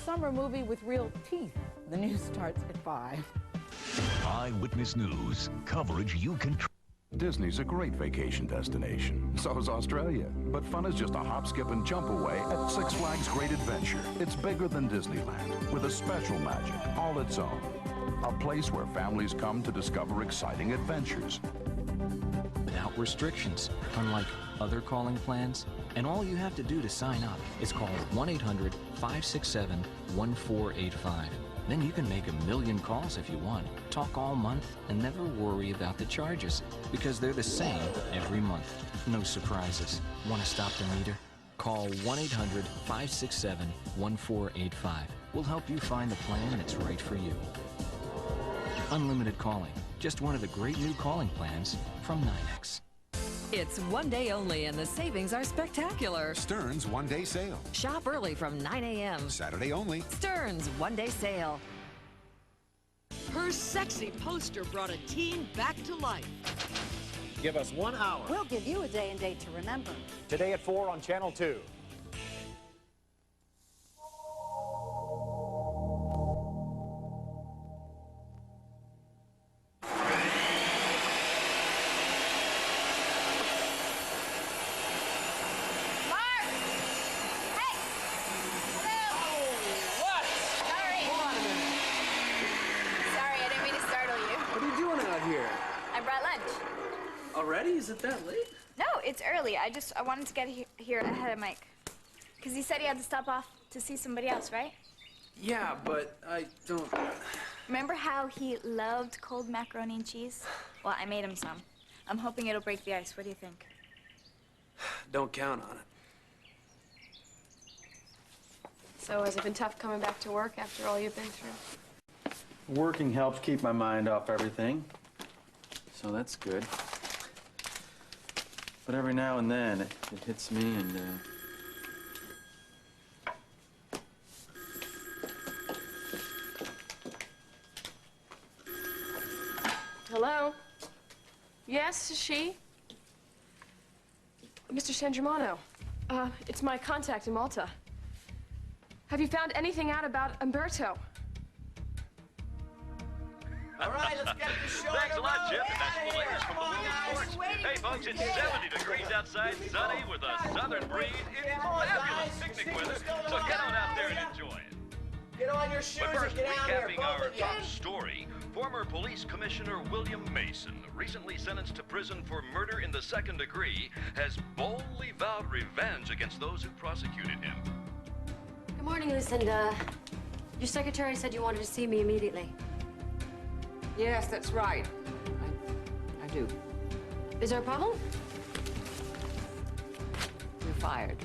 summer movie with real teeth. The news starts at 5. Eyewitness News. Coverage you can trust. Disney's a great vacation destination. So is Australia. But fun is just a hop, skip, and jump away at Six Flags Great Adventure. It's bigger than Disneyland, with a special magic all its own. A place where families come to discover exciting adventures. Without restrictions, unlike other calling plans. And all you have to do to sign up is call 1-800-567-1485. Then you can make 1,000,000 calls if you want, talk all month, and never worry about the charges, because they're the same every month. No surprises. Want to stop the meter? Call 1-800-567-1485. We'll help you find the plan that's right for you. Unlimited calling. Just one of the great new calling plans from NYNEX. It's one day only and the savings are spectacular. Stern's one-day sale. Shop early from 9 a.m. Saturday only. Stern's one-day sale. Her sexy poster brought a teen back to life. Give us 1 hour. We'll give you a day and date to remember. Today at 4 on Channel 2. Already? Is it that late? No, it's early. I wanted to get here ahead of Mike. Because he said he had to stop off to see somebody else, right? Yeah, but I don't... Remember how he loved cold macaroni and cheese? Well, I made him some. I'm hoping it'll break the ice. What do you think? Don't count on it. So has it been tough coming back to work after all you've been through? Working helps keep my mind off everything. So that's good. But every now and then, it hits me and, Hello? Yes, is she? Mr. San Germano, it's my contact in Malta. Have you found anything out about Umberto? All right, let's get the show. Thanks a lot, Jeff. And that's the latest from Louisiana Sports. Hey, folks, it's 70 degrees outside, sunny with a southern breeze. It's fabulous picnic weather, so get on out there and enjoy it. Get on your shoes But first, and get out here, recapping both our of you. top story, former police commissioner William Mason, recently sentenced to prison for murder in the second degree, has boldly vowed revenge against those who prosecuted him. Good morning, Lucinda. Your secretary said you wanted to see me immediately. Yes, that's right. I do. Is there a problem? You're fired.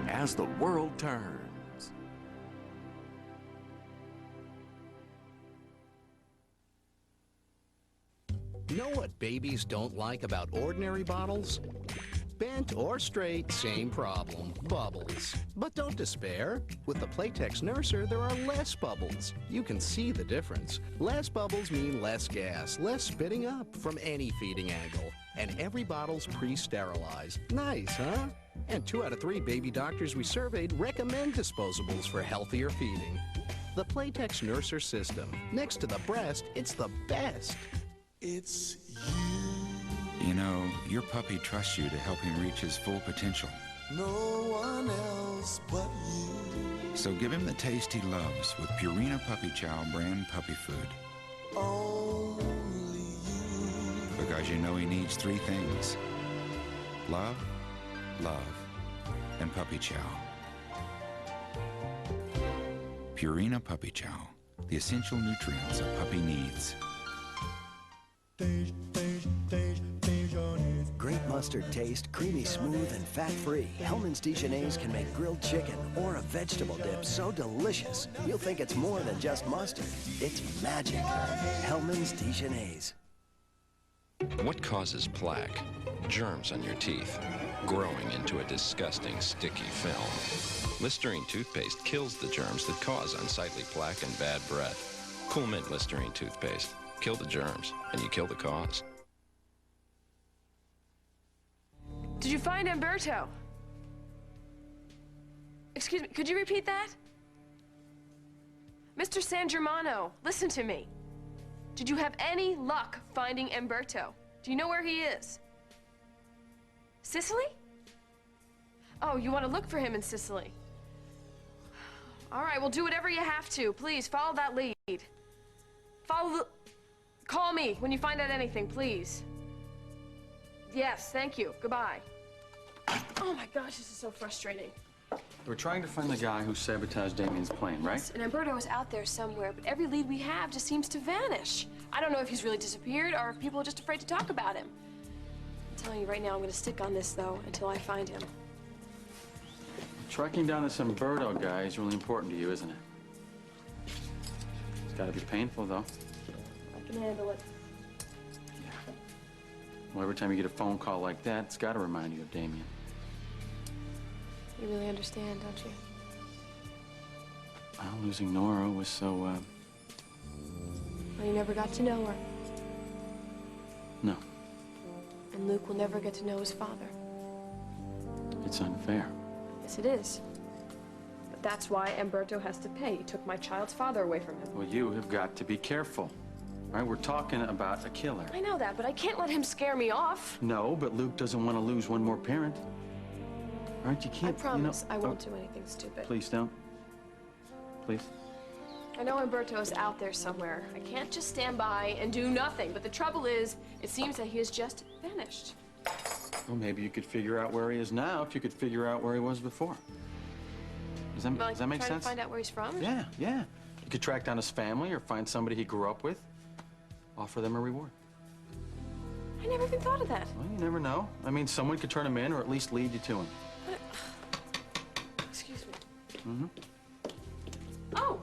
As the world turns. Know what babies don't like about ordinary bottles? Bent or straight, same problem, bubbles. But don't despair. With the Playtex Nurser, there are less bubbles. You can see the difference. Less bubbles mean less gas, less spitting up from any feeding angle. And every bottle's pre-sterilized. Nice, huh? And 2 out of 3 baby doctors we surveyed recommend disposables for healthier feeding. The Playtex Nurser system. Next to the breast, it's the best. It's you. You know, your puppy trusts you to help him reach his full potential. No one else but you. So give him the taste he loves with Purina Puppy Chow brand puppy food. Only you. Because you know he needs 3 things. Love, and puppy chow. Purina Puppy Chow, the essential nutrients a puppy needs. Great mustard taste, creamy smooth, and fat-free, Hellmann's Dijonnaise can make grilled chicken or a vegetable dip so delicious, you'll think it's more than just mustard. It's magic. Hellmann's Dijonnaise. What causes plaque? Germs on your teeth, growing into a disgusting, sticky film. Listerine toothpaste kills the germs that cause unsightly plaque and bad breath. Cool Mint Listerine toothpaste. Kill the germs, and you kill the cause. Did you find Umberto? Excuse me, could you repeat that? Mr. San Germano, listen to me. Did you have any luck finding Umberto? Do you know where he is? Sicily? Oh, you want to look for him in Sicily. All right, well, do whatever you have to. Please, follow that lead. Call me when you find out anything, please. Yes, thank you. Goodbye. Oh my gosh, this is so frustrating. We're trying to find the guy who sabotaged Damien's plane, right? Yes, and Umberto is out there somewhere, but every lead we have just seems to vanish. I don't know if he's really disappeared or if people are just afraid to talk about him. I'm telling you right now, I'm going to stick on this, though, until I find him. Tracking down this Umberto guy is really important to you, isn't it? It's got to be painful, though. I can handle it. Well, every time you get a phone call like that, it's got to remind you of Damien. You really understand, don't you? Well, losing Nora was so, Well, you never got to know her. No. And Luke will never get to know his father. It's unfair. Yes, it is. But that's why Umberto has to pay. He took my child's father away from him. Well, you have got to be careful. Right? We're talking about a killer. I know that, but I can't let him scare me off. No, but Luke doesn't want to lose one more parent. Right? You can't, I promise you know, I won't do anything stupid. Please don't. Please. I know Umberto's out there somewhere. I can't just stand by and do nothing. But the trouble is, it seems that he has just vanished. Well, maybe you could figure out where he is now if you could figure out where he was before. Does that make sense? Try to find out where he's from? Yeah, yeah. You could track down his family or find somebody he grew up with. Offer them a reward. I never even thought of that. Well, you never know. I mean, someone could turn him in or at least lead you to him. Excuse me. Mm-hmm. Oh,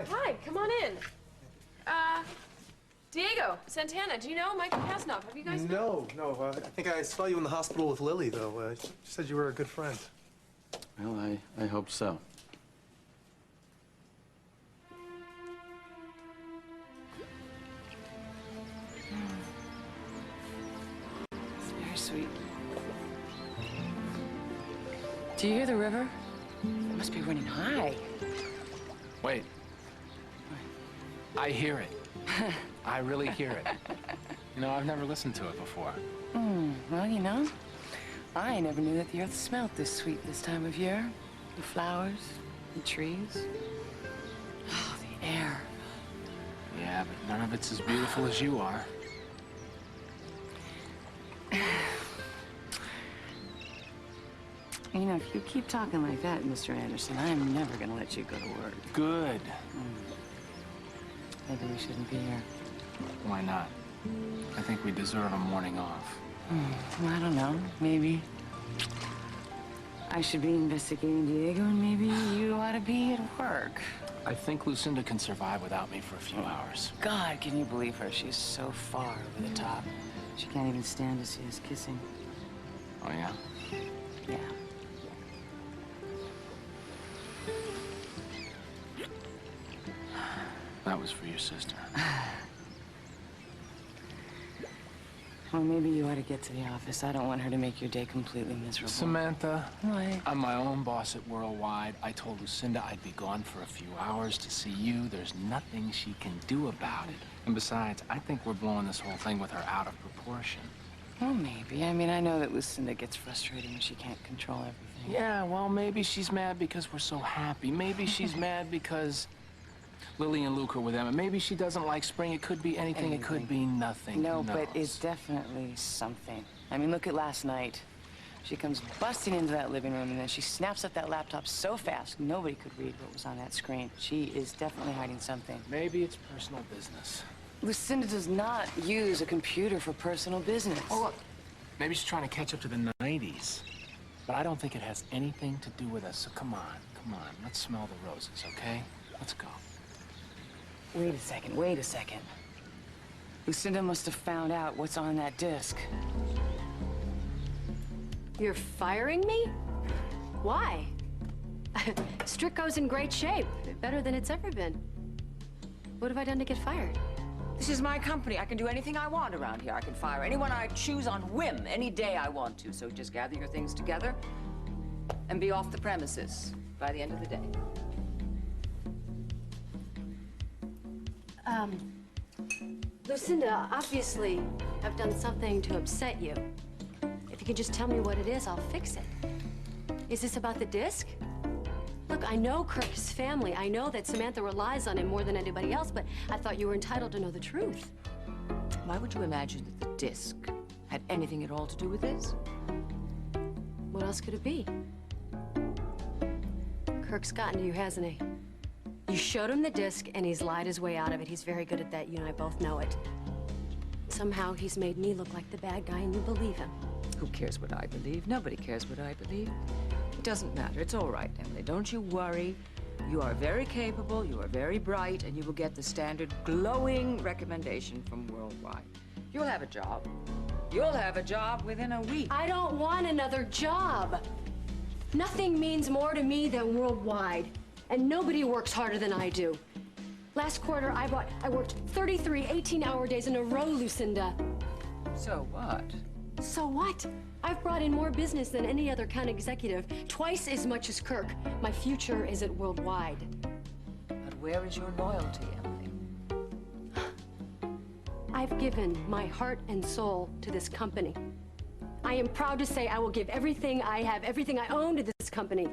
hi, come on in. Diego, Santana, do you know Michael Kasnov? Have you guys met? No. I think I saw you in the hospital with Lily, though. She said you were a good friend. Well, I hope so. It's very sweet. Do you hear the river? It must be running high. Wait. I hear it. I really hear it. You know, I've never listened to it before. Well, you know, I never knew that the earth smelled this sweet this time of year. The flowers, the trees. Oh, the air. Yeah, but none of it's as beautiful as you are. You know, if you keep talking like that, Mr. Anderson, I'm never gonna let you go to work. Good. Maybe we shouldn't be here. Why not? I think we deserve a morning off. Well, I don't know. Maybe I should be investigating Diego, and maybe you ought to be at work. I think Lucinda can survive without me for a few hours. God, can you believe her? She's so far over the top. She can't even stand to see us kissing. Oh, yeah? Yeah. That was for your sister. Well, maybe you ought to get to the office. I don't want her to make your day completely miserable. Samantha, what? I'm my own boss at Worldwide. I told Lucinda I'd be gone for a few hours to see you. There's nothing she can do about it. And besides, I think we're blowing this whole thing with her out of proportion. Well, maybe. I mean, I know that Lucinda gets frustrated when she can't control everything. Yeah, well, maybe she's mad because we're so happy. Maybe she's mad because Lily and Luke are with Emma. Maybe she doesn't like spring. It could be anything. It could be nothing. No, Who but knows? it's definitely something. I mean, look at last night. She comes busting into that living room, and then she snaps up that laptop so fast, nobody could read what was on that screen. She is definitely hiding something. Maybe it's personal business. Lucinda does not use a computer for personal business. Oh, Maybe she's trying to catch up to the 90s. But I don't think it has anything to do with us, so come on. Let's smell the roses, okay? Let's go. Wait a second. Lucinda must have found out what's on that disc. You're firing me? Why? Stricko's in great shape. Better than it's ever been. What have I done to get fired? This is my company. I can do anything I want around here. I can fire anyone I choose on whim any day I want to. So just gather your things together and be off the premises by the end of the day. Lucinda, obviously, I've done something to upset you. If you could just tell me what it is, I'll fix it. Is this about the disc? Look, I know Kirk's family. I know that Samantha relies on him more than anybody else, but I thought you were entitled to know the truth. Why would you imagine that the disc had anything at all to do with this? What else could it be? Kirk's gotten to you, hasn't he? You showed him the disc, and he's lied his way out of it. He's very good at that. You and I both know it. Somehow, he's made me look like the bad guy, and you believe him. Who cares what I believe? Nobody cares what I believe. It doesn't matter. It's all right, Emily. Don't you worry. You are very capable, you are very bright, and you will get the standard glowing recommendation from Worldwide. You'll have a job. You'll have a job within a week. I don't want another job. Nothing means more to me than Worldwide. And nobody works harder than I do. Last quarter, I worked 33 18-hour days in a row, Lucinda. So what? So what? I've brought in more business than any other county executive, twice as much as Kirk. My future is at Worldwide. But where is your loyalty, Emily? I've given my heart and soul to this company. I am proud to say I will give everything I have, everything I own to this company.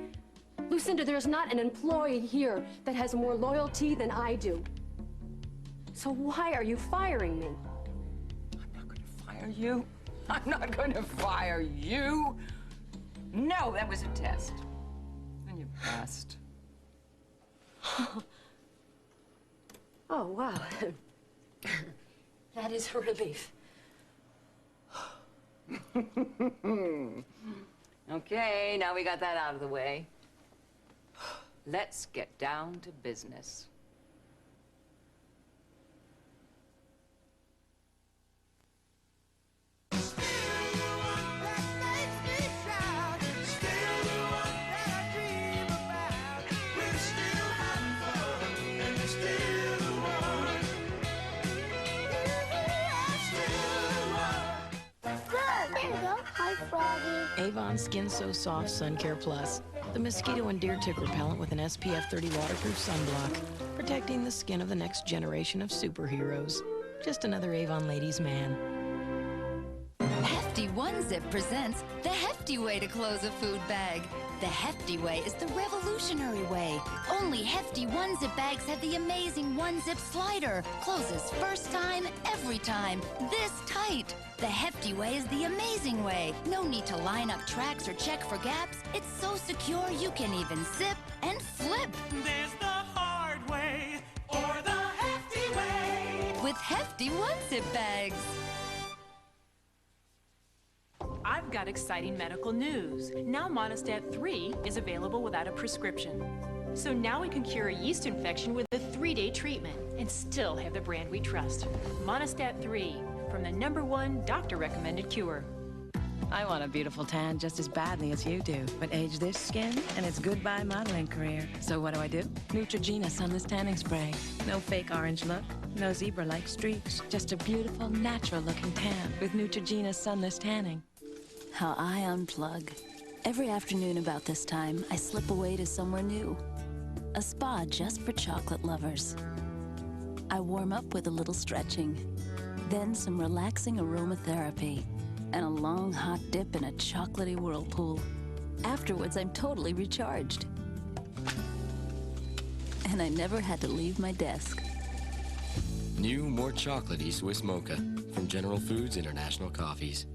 Lucinda, there's not an employee here that has more loyalty than I do. So why are you firing me? I'm not going to fire you. I'm not going to fire you. No, that was a test. And you passed. Oh, wow. That is a relief. Okay, now we got that out of the way. Let's get down to business. Avon Skin So Soft Sun Care Plus. The mosquito and deer tick repellent with an SPF 30 waterproof sunblock. Protecting the skin of the next generation of superheroes. Just another Avon ladies' man. Hefty One Zip presents the hefty way to close a food bag. The hefty way is the revolutionary way. Only hefty One Zip bags have the amazing One Zip slider. Closes first time, every time, this tight. The hefty way is the amazing way. No need to line up tracks or check for gaps. It's so secure you can even zip and flip. There's the hard way or the hefty way. With hefty One Zip bags. I've got exciting medical news. Now Monistat 3 is available without a prescription. So now we can cure a yeast infection with a 3-day treatment and still have the brand we trust. Monistat 3, from the #1 doctor-recommended cure. I want a beautiful tan just as badly as you do, but age this skin and it's goodbye modeling career. So what do? Neutrogena Sunless Tanning Spray. No fake orange look, no zebra-like streaks, just a beautiful, natural-looking tan with Neutrogena Sunless Tanning. How I unplug. Every afternoon about this time, I slip away to somewhere new. A spa just for chocolate lovers. I warm up with a little stretching, then some relaxing aromatherapy, and a long hot dip in a chocolatey whirlpool. Afterwards, I'm totally recharged. And I never had to leave my desk. New, more chocolatey Swiss Mocha from General Foods International Coffees.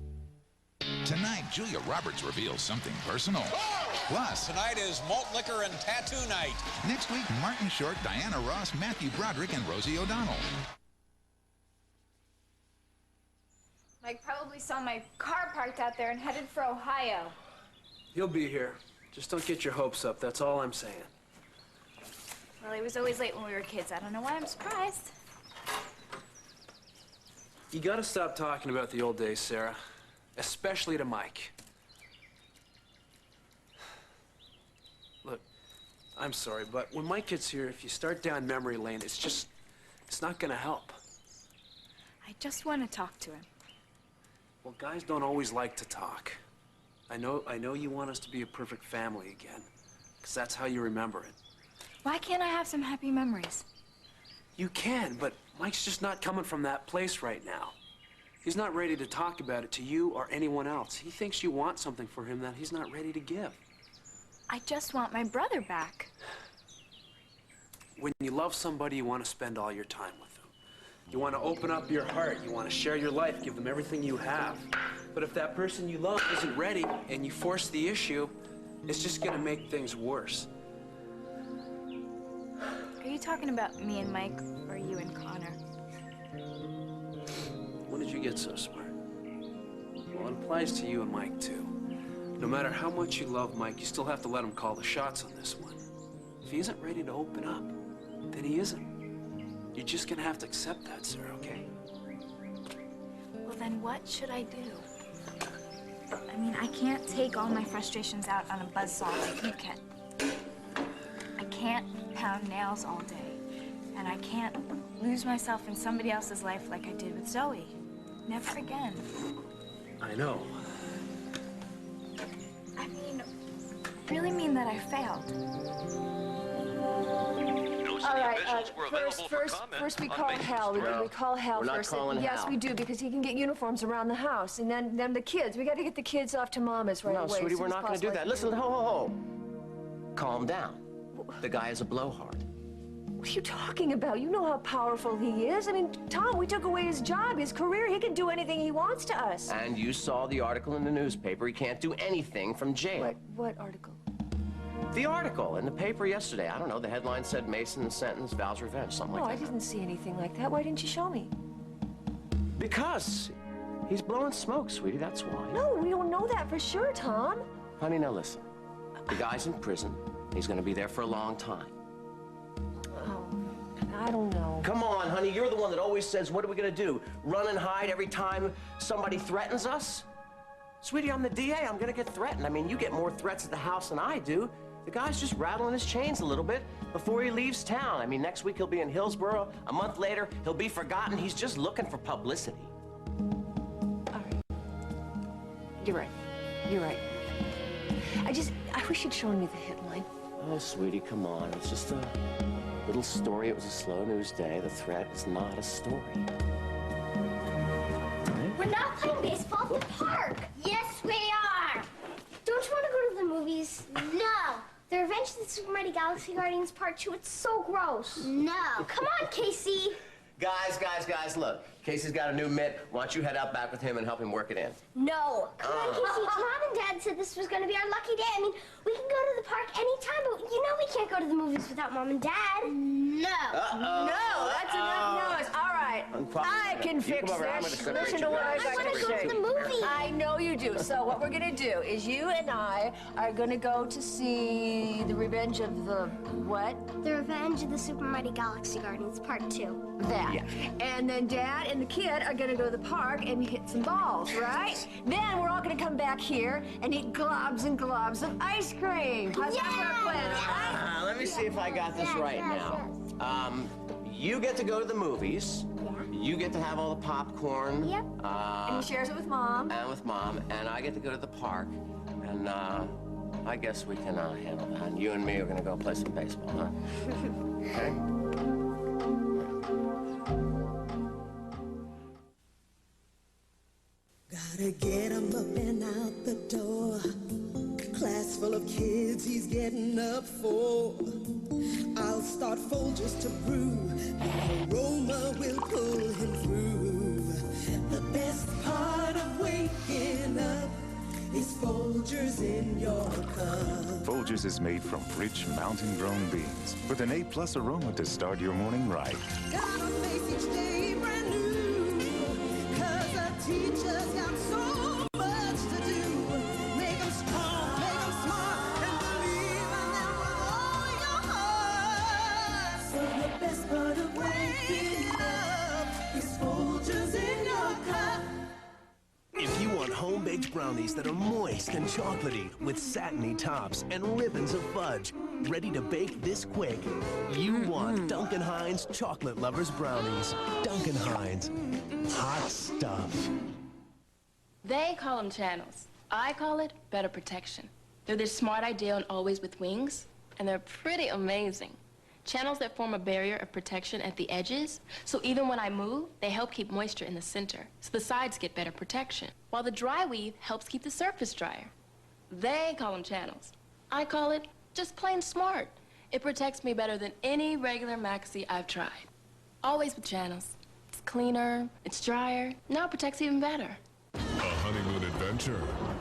Tonight, Julia Roberts reveals something personal. Plus, tonight is malt liquor and tattoo night. Next week, Martin Short, Diana Ross, Matthew Broderick, and Rosie O'Donnell. Mike probably saw my car parked out there and headed for Ohio. He'll be here. Just don't get your hopes up, that's all I'm saying. Well, he was always late when we were kids. I don't know why I'm surprised. You gotta stop talking about the old days, Sarah. Especially to Mike. Look, I'm sorry, but when Mike gets here, if you start down memory lane, it's not gonna help. I just want to talk to him. Well, guys don't always like to talk. I know you want us to be a perfect family again, because that's how you remember it. Why can't I have some happy memories? You can, but Mike's just not coming from that place right now. He's not ready to talk about it to you or anyone else. He thinks you want something for him that he's not ready to give. I just want my brother back. When you love somebody, you want to spend all your time with them. You want to open up your heart. You want to share your life, give them everything you have. But if that person you love isn't ready and you force the issue, it's just going to make things worse. Are you talking about me and Mike, or you and Connor? When did you get so smart? Well, it applies to you and Mike, too. No matter how much you love Mike, you still have to let him call the shots on this one. If he isn't ready to open up, then he isn't. You're just gonna have to accept that, sir, okay? Well, then what should I do? I mean, I can't take all my frustrations out on a buzzsaw like you can. I can't pound nails all day. And I can't lose myself in somebody else's life like I did with Zoe. Never again. I know. I mean, really mean that I failed. All right, first we call Hal. We call Hal first. We're not calling Yes, Hal. we do, because he can get uniforms around the house. And then the kids. We got to get the kids off to Mama's right away. No, sweetie, as soon we're as not going to do possible. that. Listen, ho. Calm down. The guy is a blowhard. What are you talking about? You know how powerful he is. I mean, Tom, we took away his job, his career. He can do anything he wants to us. And you saw the article in the newspaper. He can't do anything from jail. What article? The article in the paper yesterday. I don't know. The headline said Mason and sentence, Val's revenge, something like No, that. I didn't see anything like that. Why didn't you show me? Because he's blowing smoke, sweetie. That's why. No, we don't know that for sure, Tom. Honey, now listen. The guy's in prison. He's going to be there for a long time. Oh, I don't know. Come on, honey. You're the one that always says, what are we going to do? Run and hide every time somebody threatens us? Sweetie, I'm the DA. I'm going to get threatened. I mean, you get more threats at the house than I do. The guy's just rattling his chains a little bit before he leaves town. I mean, next week he'll be in Hillsboro. A month later, he'll be forgotten. He's just looking for publicity. All right. You're right. You're right. I wish you'd shown me the headline. Oh, sweetie, come on. It's just a little story. It was a slow news day. The threat is not a story. We're not playing baseball at the park. Yes, we are. Don't you want to go to the movies? No. The Revenge of the Super Mighty Galaxy Guardians Part 2, it's so gross. No. Come on, Casey. Guys, look. Casey's got a new mitt. Why don't you head out back with him and help him work it in? No. Come on, Casey. Mom and Dad said this was going to be our lucky day. I mean, we can go to the park anytime, but you know we can't go to the movies without Mom and Dad. No. No, that's enough noise. All right. I can fix this. Listen to what I got to say. I want to go to the movie. I know you do. So what we're going to do is you and I are going to go to see The Revenge of the what? The Revenge of the Super Mighty Galaxy Guardians Part 2. That. Yeah. And then Dad and the kid are going to go to the park and hit some balls, right? Then we're all going to come back here and eat globs and globs of ice cream. How's that for a plan, right? Let me see if I got this right now. You get to go to the movies. Yeah. You get to have all the popcorn. Yep. And he shares it with Mom. And with Mom. And I get to go to the park. And I guess we can handle that. And you and me are going to go play some baseball, huh? Okay? Gotta get him up and out the door. Class full of kids he's getting up for. I'll start Folgers to brew. The aroma will pull him through. The best part of waking up is Folgers in your cup. Folgers is made from rich mountain-grown beans with an A+ aroma to start your morning right. Gotta make each day brand new. 'Cause a teachers got so much to do. Make them strong, make them smart, and believe in them with all your heart. So the best part of waking up is Folgers in your cup. If you want home-baked brownies that are moist and chocolatey with satiny tops and ribbons of fudge, ready to bake this quick, you want Duncan Hines Chocolate Lovers Brownies. Duncan Hines, hot stuff. They call them channels. I call it better protection. They're this smart idea and always with wings, and they're pretty amazing. Channels that form a barrier of protection at the edges, so even when I move, they help keep moisture in the center, so the sides get better protection, while the dry weave helps keep the surface drier. They call them channels. I call it just plain smart. It protects me better than any regular maxi I've tried. Always with channels. It's cleaner, it's drier, now it protects even better. A honeymoon adventure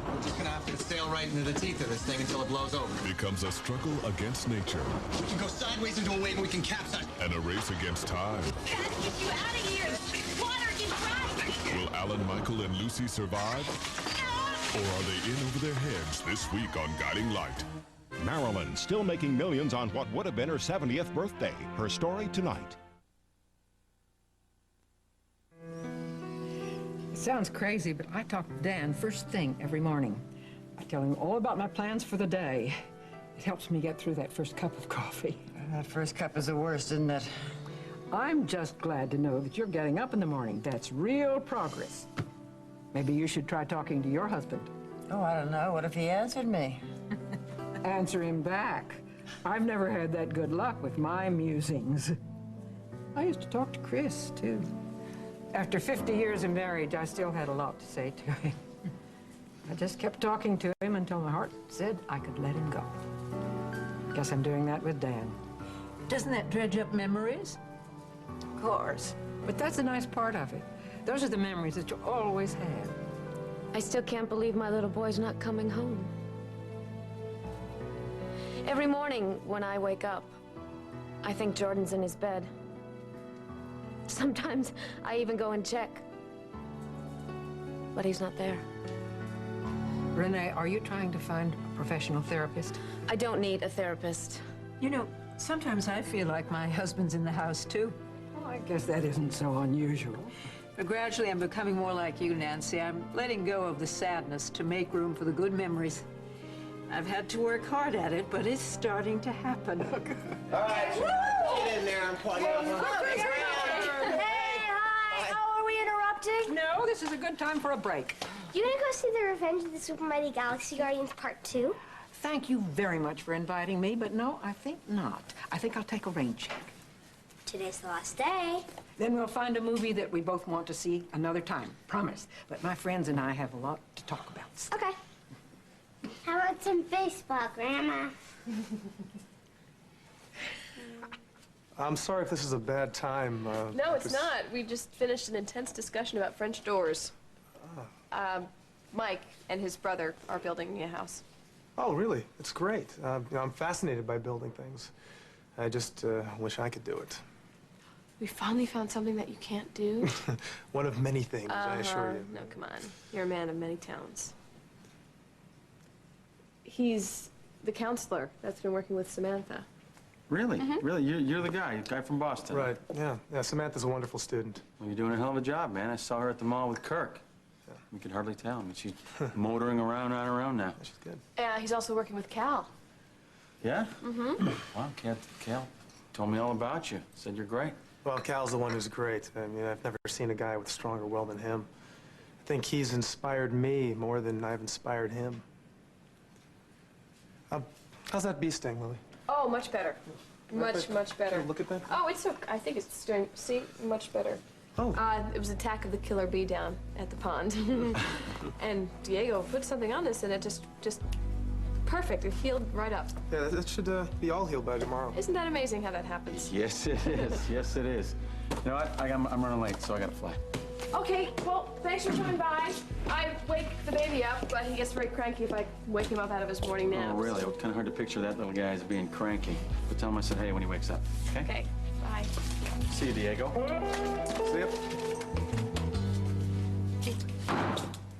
We're just gonna have to sail right into the teeth of this thing until it blows over. becomes a struggle against nature We can go sideways into a wave and we can capsize. and a race against time. Gotta get you out of here! Water is rising! Will Alan, Michael, and Lucy survive? Or are they in over their heads this week on Guiding Light? Marilyn still making millions on what would have been her 70th birthday. Her story tonight. It sounds crazy, but I talk to Dan first thing every morning. I tell him all about my plans for the day. It helps me get through that first cup of coffee. That first cup is the worst, isn't it? I'm just glad to know that you're getting up in the morning. That's real progress. Maybe you should try talking to your husband. Oh, I don't know. What if he answered me? Answer him back. I've never had that good luck with my musings. I used to talk to Chris, too. After 50 years of marriage, I still had a lot to say to him. I just kept talking to him until my heart said I could let him go. Guess I'm doing that with Dan. Doesn't that dredge up memories? Of course. But that's the nice part of it. Those are the memories that you always have. I still can't believe my little boy's not coming home. Every morning when I wake up, I think Jordan's in his bed. Sometimes I even go and check. But he's not there. Renee, are you trying to find a professional therapist? I don't need a therapist. You know, sometimes I feel like my husband's in the house, too. Well, I guess that isn't so unusual. But gradually, I'm becoming more like you, Nancy. I'm letting go of the sadness to make room for the good memories. I've had to work hard at it, but it's starting to happen. All right, get in there. I'm quite Hey, hi! Oh, are we interrupting? No, this is a good time for a break. You gonna go see the Revenge of the Super Mighty Galaxy Guardians Part 2? Thank you very much for inviting me, but no, I think not. I think I'll take a rain check. Today's the last day. Then we'll find a movie that we both want to see another time. Promise. But my friends and I have a lot to talk about. Okay. How about some baseball, Grandma? I'm sorry if this is a bad time. No, it's not. We just finished an intense discussion about French doors. Mike and his brother are building me a house. Oh, really? It's great. I'm fascinated by building things. I just wish I could do it. We finally found something that you can't do. One of many things, I assure you. No, come on. You're a man of many talents. He's the counselor that's been working with Samantha. Really? Really? You're the guy from Boston. Right, yeah. Yeah, Samantha's a wonderful student. Well, you're doing a hell of a job, man. I saw her at the mall with Kirk. You could hardly tell. I mean, she's motoring around on her own now. She's good. He's also working with Cal. Yeah? Wow, Cal told me all about you. Said you're great. Well, Cal's the one who's great. I mean, I've never seen a guy with stronger will than him. I think he's inspired me more than I've inspired him. How's that bee sting, Lily? Oh, much better. Much better. Look at that. Oh, it's okay. I think it's doing, see, much better. Oh. It was attack of the killer bee down at the pond. And Diego put something on this and it just perfect. It healed right up. Yeah, that should be all healed by tomorrow. Isn't that amazing how that happens? Yes, it is. Yes, it is. You know what? I'm running late, so I gotta fly. Okay, well, thanks for coming by. I wake the baby up, but he gets very cranky if I wake him up out of his morning nap. Oh, really? It was kind of hard to picture that little guy as being cranky. But tell him I said hey when he wakes up, okay? Okay, bye. See you, Diego. See ya.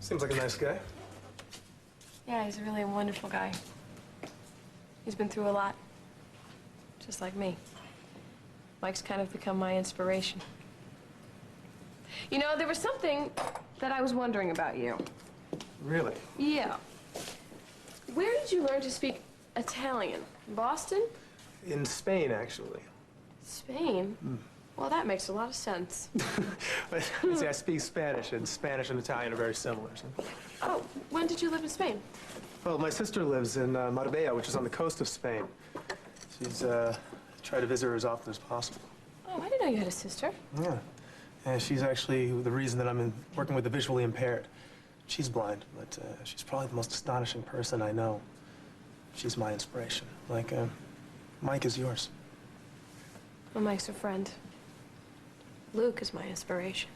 Seems like a nice guy. Yeah, he's really a wonderful guy. He's been through a lot, just like me. Mike's kind of become my inspiration. You know, there was something that I was wondering about you. Really? Yeah. Where did you learn to speak Italian? Boston? In Spain, actually. Spain? Well, that makes a lot of sense. See, I speak Spanish, and Spanish and Italian are very similar. So. Oh, when did you live in Spain? Well, my sister lives in Marbella, which is on the coast of Spain. She's tried to visit her as often as possible. Oh, I didn't know you had a sister. Yeah. And she's actually the reason that I'm working with the visually impaired. She's blind, but she's probably the most astonishing person I know. She's my inspiration. Like, Mike is yours. Well, Mike's a friend. Luke is my inspiration.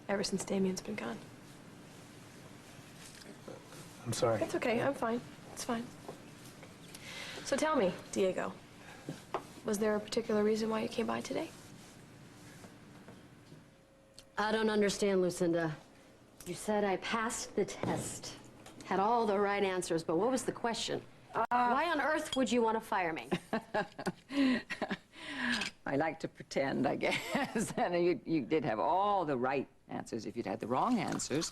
Ever since Damien's been gone. I'm sorry. It's okay, I'm fine. It's fine. So tell me, Diego, was there a particular reason why you came by today? I don't understand, Lucinda. You said I passed the test. Had all the right answers, but what was the question? Why on earth would you want to fire me? I like to pretend, I guess. And you did have all the right answers. If you'd had the wrong answers,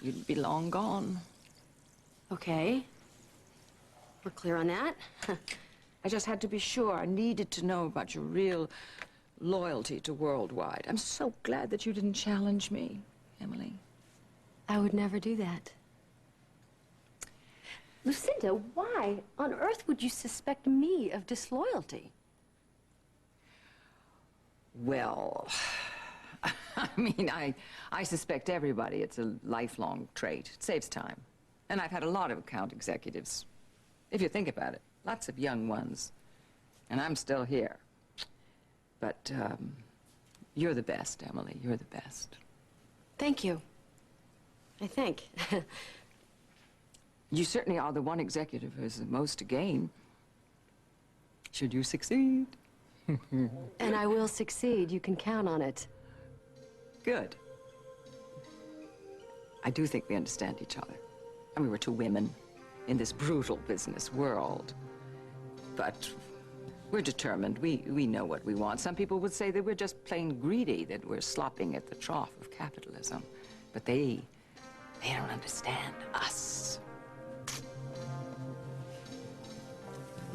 you'd be long gone. Okay. We're clear on that. I just had to be sure. I needed to know about your real loyalty to Worldwide. I'm so glad that you didn't challenge me, Emily. I would never do that. Lucinda, why on earth would you suspect me of disloyalty? Well, I mean, I suspect everybody. It's a lifelong trait. It saves time. And I've had a lot of account executives, if you think about it. Lots of young ones. And I'm still here. But you're the best, Emily. You're the best. Thank you. I think. You certainly are the one executive who has the most to gain. Should you succeed. And I will succeed. You can count on it. Good. I do think we understand each other. I mean, we're two women in this brutal business world. But we're determined. We know what we want. Some people would say that we're just plain greedy, that we're slopping at the trough of capitalism. But they don't understand us.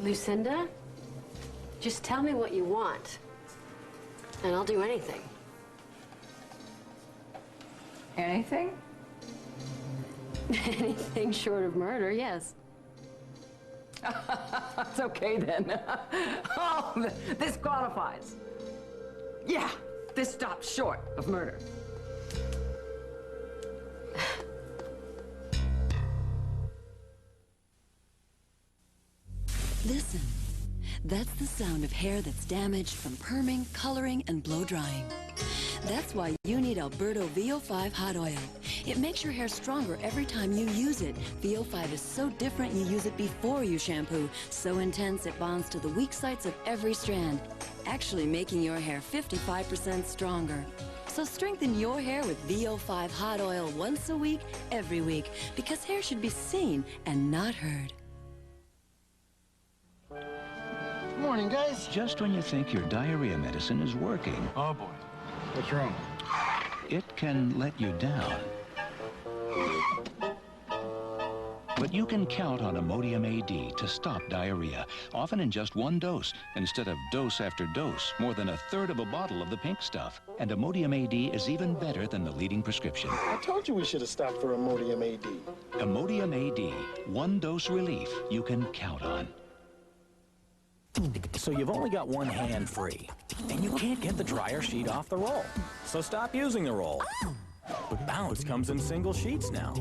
Lucinda, just tell me what you want, and I'll do anything. Anything? Anything short of murder, yes. It's okay then. Oh, this qualifies. Yeah, this stops short of murder. Listen, that's the sound of hair that's damaged from perming, coloring, and blow drying. That's why you need Umberto VO5 Hot Oil. It makes your hair stronger every time you use it. VO5 is so different you use it before you shampoo. So intense it bonds to the weak sites of every strand, actually making your hair 55% stronger. So strengthen your hair with VO5 Hot Oil once a week, every week, because hair should be seen and not heard. Morning, guys. Just when you think your diarrhea medicine is working. Oh, boy. What's wrong? It can let you down. But you can count on Imodium AD to stop diarrhea, often in just one dose, instead of dose after dose, more than a third of a bottle of the pink stuff. And Imodium AD is even better than the leading prescription. I told you we should have stopped for Imodium AD. Imodium AD, one dose relief you can count on. So you've only got one hand free, and you can't get the dryer sheet off the roll. So stop using the roll. But Bounce comes in single sheets now.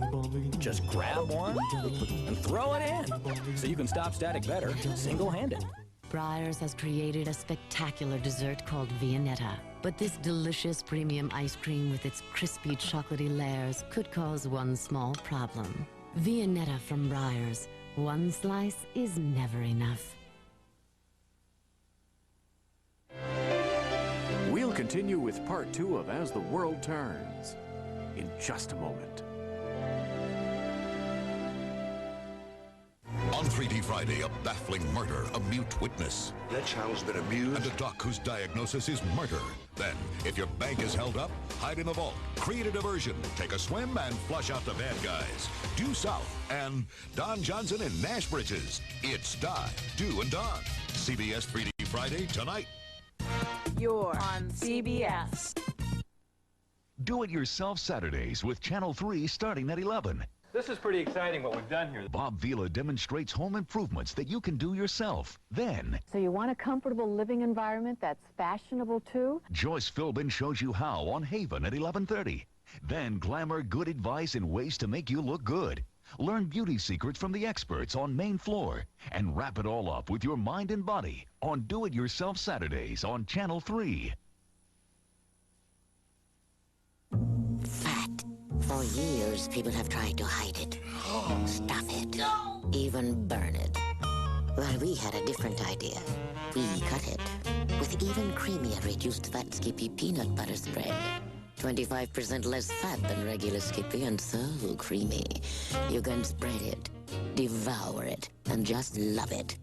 Just grab one and throw it in, so you can stop static better single-handed. Breyers has created a spectacular dessert called Viennetta. But this delicious premium ice cream with its crispy chocolatey layers could cause one small problem. Viennetta from Breyers. One slice is never enough. We'll continue with part 2 of As the World Turns. in just a moment. On 3D Friday, a baffling murder, a mute witness. That child's been abused. And a doc whose diagnosis is murder. Then, if your bank is held up, hide in a vault, create a diversion, take a swim, and flush out the bad guys. Due South and Don Johnson and Nash Bridges. It's Die, Do, and Don. CBS 3D Friday tonight. You're on CBS. Do It Yourself Saturdays with Channel 3 starting at 11. This is pretty exciting what we've done here. Bob Vila demonstrates home improvements that you can do yourself. Then, So you want a comfortable living environment that's fashionable too? Joyce Philbin shows you how on Haven at 11:30. Then, glamour, good advice, and ways to make you look good. Learn beauty secrets from the experts on Main Floor. And wrap it all up with your mind and body on Do It Yourself Saturdays on Channel 3. Fat. For years, people have tried to hide it, stuff it, even burn it. Well, we had a different idea. We cut it with even creamier reduced fat Skippy peanut butter spread. 25% less fat than regular Skippy and so creamy. You can spread it, devour it, and just love it.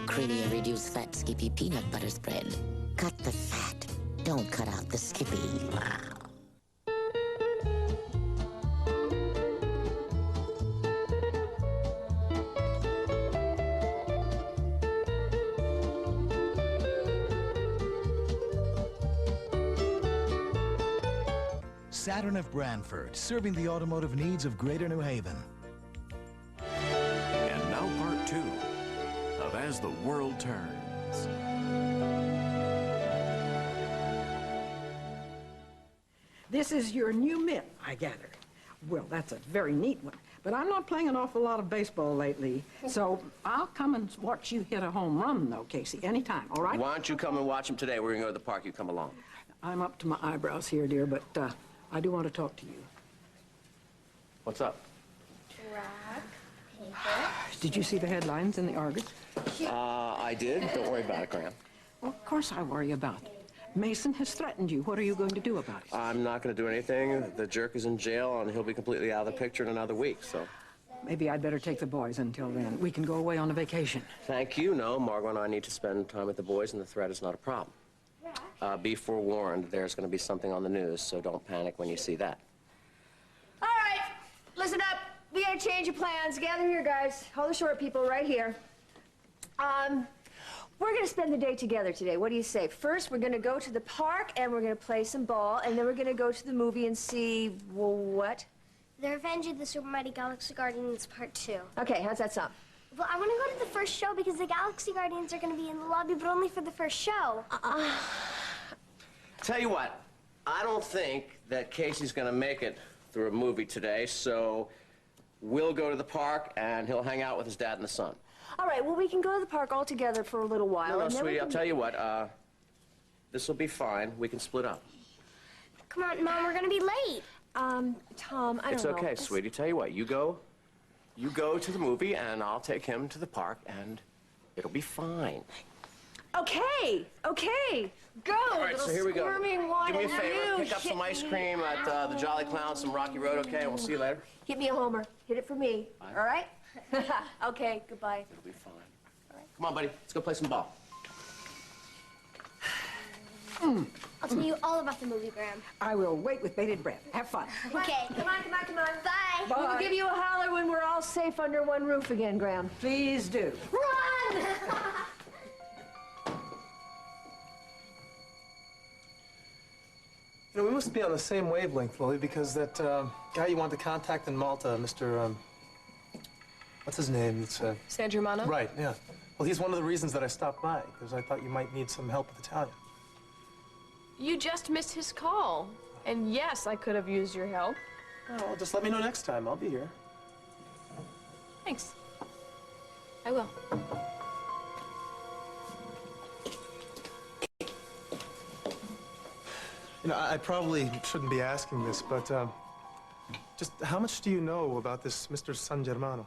Creamier reduced fat Skippy peanut butter spread. Cut the fat. Don't cut out the Skippy. Saturn of Brantford, serving the automotive needs of Greater New Haven. And now part 2 of As the World Turns. This is your new mitt, I gather. Well, that's a very neat one. But I'm not playing an awful lot of baseball lately, so I'll come and watch you hit a home run, though, Casey, anytime, all right? Why don't you come and watch him today? We're going to go to the park. You come along. I'm up to my eyebrows here, dear, but I do want to talk to you. What's up? Rock, paper. Did you see the headlines in the Argus? I did. Don't worry about it, Graham. Well, of course I worry about it. Mason has threatened you. What are you going to do about it? I'm not going to do anything. The jerk is in jail, and he'll be completely out of the picture in another week, so... Maybe I'd better take the boys until then. We can go away on a vacation. Thank you. No, Margot and I need to spend time with the boys, and the threat is not a problem. Be forewarned, there's going to be something on the news, so don't panic when you see that. All right, listen up. We gotta change of plans. Gather here, guys. All the short people right here. We're gonna spend the day together today. What do you say? First, we're gonna go to the park and we're gonna play some ball, and then we're gonna go to the movie and see, well, what? The Revenge of the Super Mighty Galaxy Guardians Part 2. Okay, how's that sound? Well, I want to go to the first show because the Galaxy Guardians are going to be in the lobby, but only for the first show. Tell you what, I don't think that Casey's going to make it through a movie today, so we'll go to the park and he'll hang out with his dad and the son. All right, well, we can go to the park all together for a little while. No, sweetie, I'll tell you what, this will be fine. We can split up. Come on, Mom, we're going to be late. Tom, I don't know. It's okay, sweetie. Tell you what, you go to the movie, and I'll take him to the park, and it'll be fine. Okay, go. All right, so here we go. One, Do me a favor, you pick up some ice cream at the Jolly Clown, some Rocky Road, okay? And we'll see you later. Hit me a homer. Hit it for me. All right? Okay, goodbye. It'll be fine. All right. Come on, buddy. Let's go play some ball. I'll tell you all about the movie, Graham. I will wait with bated breath. Have fun. Okay. Come on. Bye. We'll give you a holler when we're all safe under one roof again, Graham. Please do. Run! You know, we must be on the same wavelength, Lily, because that guy you want to contact in Malta, Mr. What's his name? It's San Germano? Right, yeah. Well, he's one of the reasons that I stopped by, because I thought you might need some help with Italian. You just missed his call. And yes, I could have used your help. Oh, well, just let me know next time. I'll be here. Thanks. I will. You know, I probably shouldn't be asking this, but just how much do you know about this Mr. San Germano?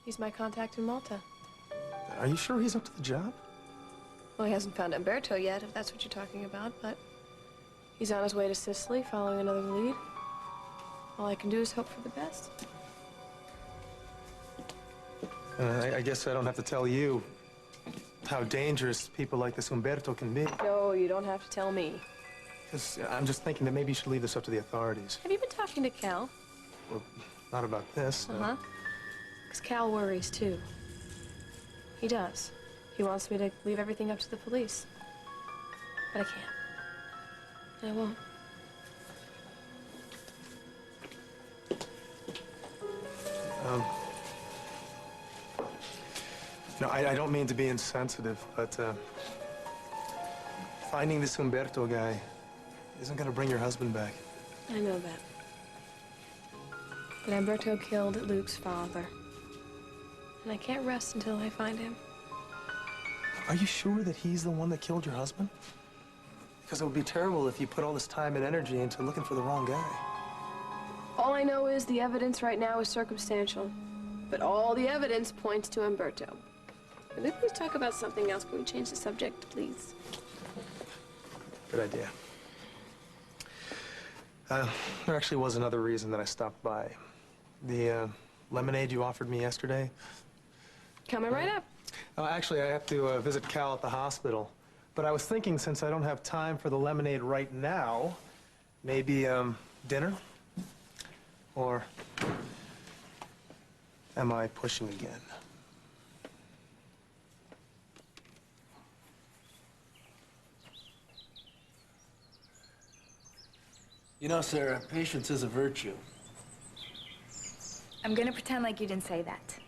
He's my contact in Malta. Are you sure he's up to the job? Well, he hasn't found Umberto yet, if that's what you're talking about, but he's on his way to Sicily following another lead. All I can do is hope for the best. I guess I don't have to tell you how dangerous people like this Umberto can be. No, you don't have to tell me. Because I'm just thinking that maybe you should leave this up to the authorities. Have you been talking to Cal? Well, not about this. Uh-huh. Because Cal worries, too. He does. He wants me to leave everything up to the police. But I can't. And I won't. No, I don't mean to be insensitive, but finding this Umberto guy isn't going to bring your husband back. I know that. But Umberto killed Luke's father. And I can't rest until I find him. Are you sure that he's the one that killed your husband? Because it would be terrible if you put all this time and energy into looking for the wrong guy. All I know is the evidence right now is circumstantial. But all the evidence points to Umberto. Can we please talk about something else? Can we change the subject, please? Good idea. There actually was another reason that I stopped by. The lemonade you offered me yesterday. Coming right up. Actually, I have to visit Cal at the hospital. But I was thinking, since I don't have time for the lemonade right now, maybe dinner? Or am I pushing again? You know, Sarah, patience is a virtue. I'm gonna pretend like you didn't say that.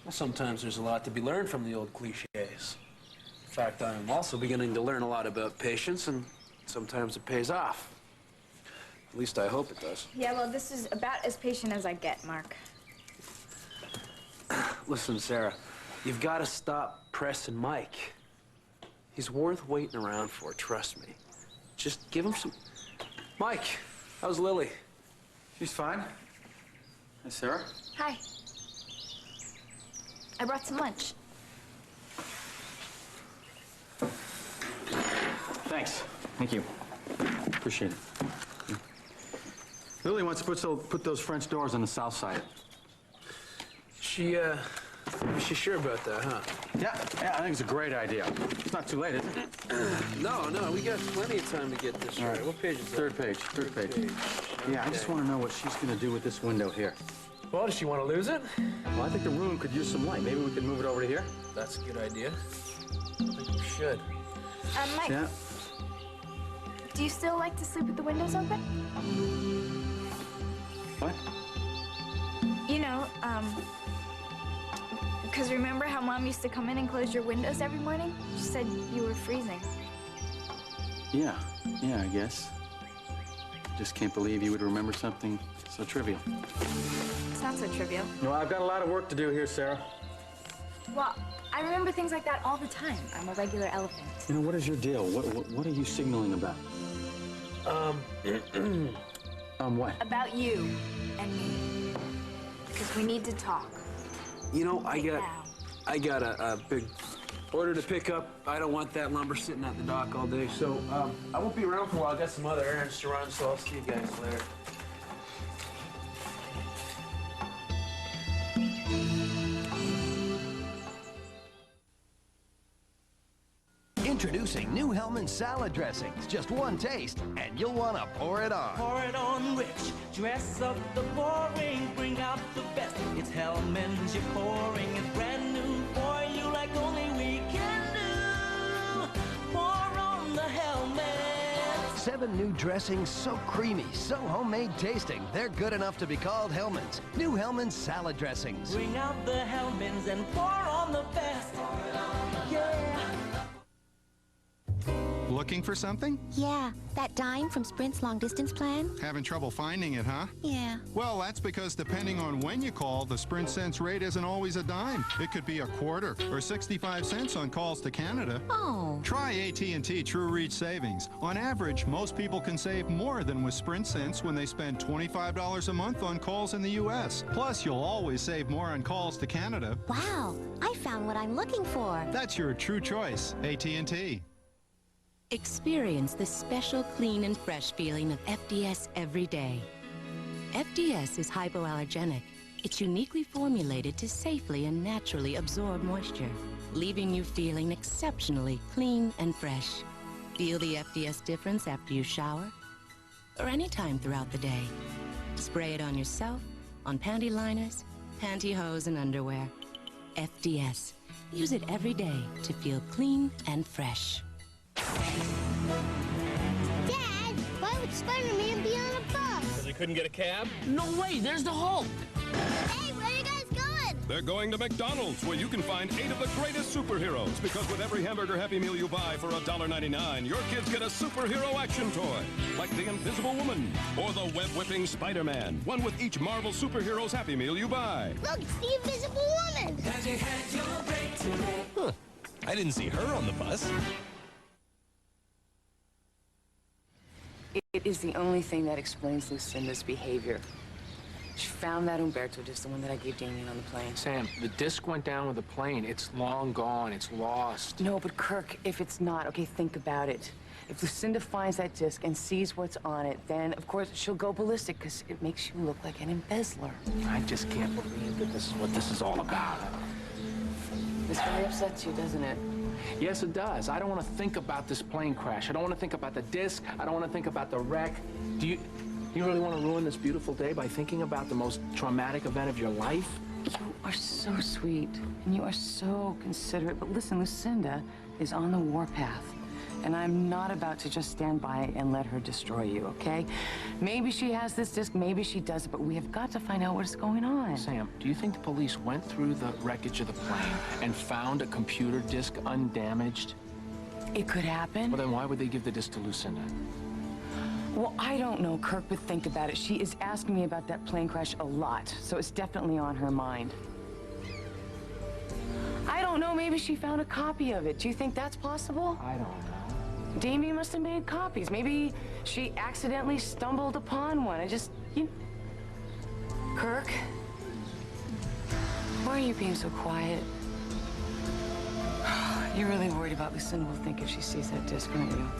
Well, sometimes there's a lot to be learned from the old cliches. In fact, I'm also beginning to learn a lot about patience, and sometimes it pays off. At least I hope it does. Yeah, well, this is about as patient as I get, Mark. Listen, Sarah, you've got to stop pressing Mike. He's worth waiting around for, trust me. Just give him some... Mike, how's Lily? She's fine. Hi, Sarah. Hi. I brought some lunch. Thanks. Thank you. Appreciate it. Lily wants to put those French doors on the south side. Is she sure about that, huh? Yeah, I think it's a great idea. It's not too late, is it? No, we got plenty of time to get this All right. What page is that? Third page. Yeah, I just want to know what she's going to do with this window here. Well, does she want to lose it? Well, I think the room could use some light. Maybe we could move it over to here? That's a good idea. I think we should. Mike. Yeah? Do you still like to sleep with the windows open? What? You know, because remember how Mom used to come in and close your windows every morning? She said you were freezing. Yeah, I guess. Just can't believe you would remember something so trivial. It's not so trivial. No, I've got a lot of work to do here, Sarah. Well, I remember things like that all the time. I'm a regular elephant. You know, what is your deal? What are you signaling about? What? About you and me. Because we need to talk. You know, I got a big order to pick up. I don't want that lumber sitting at the dock all day, so I won't be around for a while. I got some other errands to run, so I'll see you guys later. Introducing new Hellmann's salad dressings. Just one taste, and you'll want to pour it on. Pour it on rich, dress up the pouring, bring out the best. It's Hellmann's you're pouring, it's brand new for you like only we can do. Pour on the Hellmann's. 7 new dressings, so creamy, so homemade tasting. They're good enough to be called Hellmann's. New Hellmann's salad dressings. Bring out the Hellmann's and pour on the best. Yeah. Looking for something? Yeah, that dime from Sprint's long-distance plan. Having trouble finding it, huh? Yeah. Well, that's because depending on when you call, the Sprint cents rate isn't always a dime. It could be a quarter or 65 cents on calls to Canada. Oh. Try AT&T True Reach Savings. On average, most people can save more than with Sprint cents when they spend $25 a month on calls in the U.S. Plus, you'll always save more on calls to Canada. Wow, I found what I'm looking for. That's your true choice, AT&T. Experience the special clean and fresh feeling of FDS every day. FDS is hypoallergenic. It's uniquely formulated to safely and naturally absorb moisture, leaving you feeling exceptionally clean and fresh. Feel the FDS difference after you shower or anytime throughout the day. Spray it on yourself, on panty liners, pantyhose, and underwear. FDS. Use it every day to feel clean and fresh. Dad, why would Spider-Man be on a bus? Because he couldn't get a cab? No way, there's the Hulk. Hey, where are you guys going? They're going to McDonald's, where you can find 8 of the greatest superheroes. Because with every hamburger Happy Meal you buy for $1.99, your kids get a superhero action toy, like the Invisible Woman or the web-whipping Spider-Man. One with each Marvel superhero's Happy Meal you buy. Look, it's the Invisible Woman. Huh. I didn't see her on the bus. It is the only thing that explains Lucinda's behavior. She found that Umberto disc, the one that I gave Damien on the plane. Sam, the disc went down with the plane. It's long gone. It's lost. No, but Kirk, if it's not, okay, think about it. If Lucinda finds that disc and sees what's on it, then, of course, she'll go ballistic because it makes you look like an embezzler. I just can't believe that this is what this is all about. This really upsets you, doesn't it? Yes, it does. I don't want to think about this plane crash. I don't want to think about the disc. I don't want to think about the wreck. Do you really want to ruin this beautiful day by thinking about the most traumatic event of your life? You are so sweet, and you are so considerate. But listen, Lucinda is on the warpath, and I'm not about to just stand by and let her destroy you, okay? Maybe she has this disc, maybe she doesn't, but we have got to find out what's going on. Sam, do you think the police went through the wreckage of the plane and found a computer disc undamaged? It could happen. Well, then why would they give the disc to Lucinda? Well, I don't know, Kirk, but think about it. She is asking me about that plane crash a lot, so it's definitely on her mind. I don't know, maybe she found a copy of it. Do you think that's possible? I don't know. Damien must have made copies. Maybe she accidentally stumbled upon one. Kirk? Why are you being so quiet? You're really worried about Lucinda will think if she sees that disc, aren't you?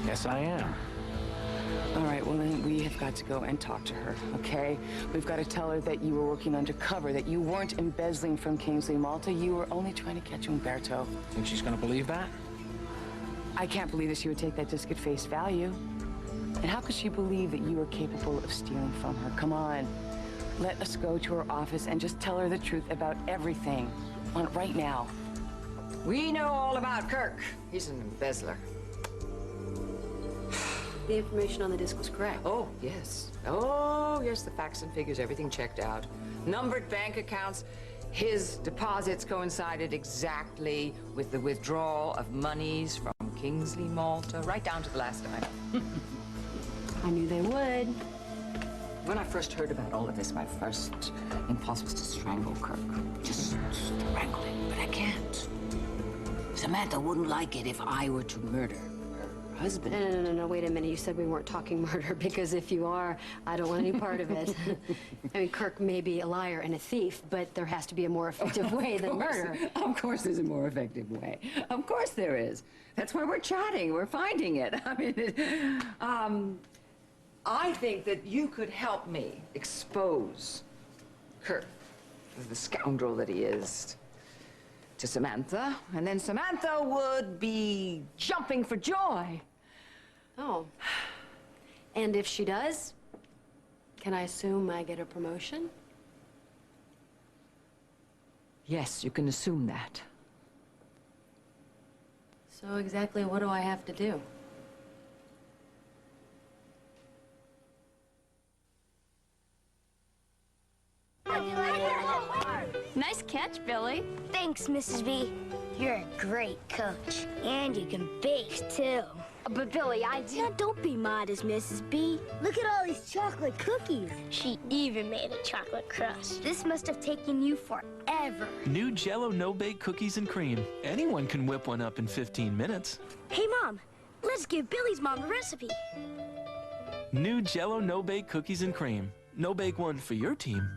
Yes, I am. All right, well, then we have got to go and talk to her, okay? We've got to tell her that you were working undercover, that you weren't embezzling from Kingsley Malta. You were only trying to catch Umberto. Think she's gonna believe that? I can't believe that she would take that disc at face value. And how could she believe that you were capable of stealing from her? Come on. Let us go to her office and just tell her the truth about everything. Right now. We know all about Kirk. He's an embezzler. The information on the disc was correct. Oh, yes. Oh, yes, the facts and figures, everything checked out. Numbered bank accounts. His deposits coincided exactly with the withdrawal of monies from Kingsley Malta, right down to the last item. I knew they would. When I first heard about all of this, my first impulse was to strangle Kirk. Just strangle him, but I can't. Samantha wouldn't like it if I were to murder her husband. No, wait a minute. You said we weren't talking murder, because if you are, I don't want any part of it. I mean, Kirk may be a liar and a thief, but there has to be a more effective way than murder. Of course there's a more effective way. Of course there is. That's why we're chatting. We're finding it. I mean, I think that you could help me expose Kirk, the scoundrel that he is, to Samantha, and then Samantha would be jumping for joy. Oh. And if she does, can I assume I get a promotion? Yes, you can assume that. So exactly what do I have to do? Nice catch, Billy. Thanks, Mrs. B. You're a great coach. And you can bake, too. But, Billy, don't be modest, Mrs. B. Look at all these chocolate cookies. She even made a chocolate crust. This must have taken you forever. New Jell-O no-bake cookies and cream. Anyone can whip one up in 15 minutes. Hey, Mom, let's give Billy's mom the recipe. New Jell-O no-bake cookies and cream. No-bake one for your team.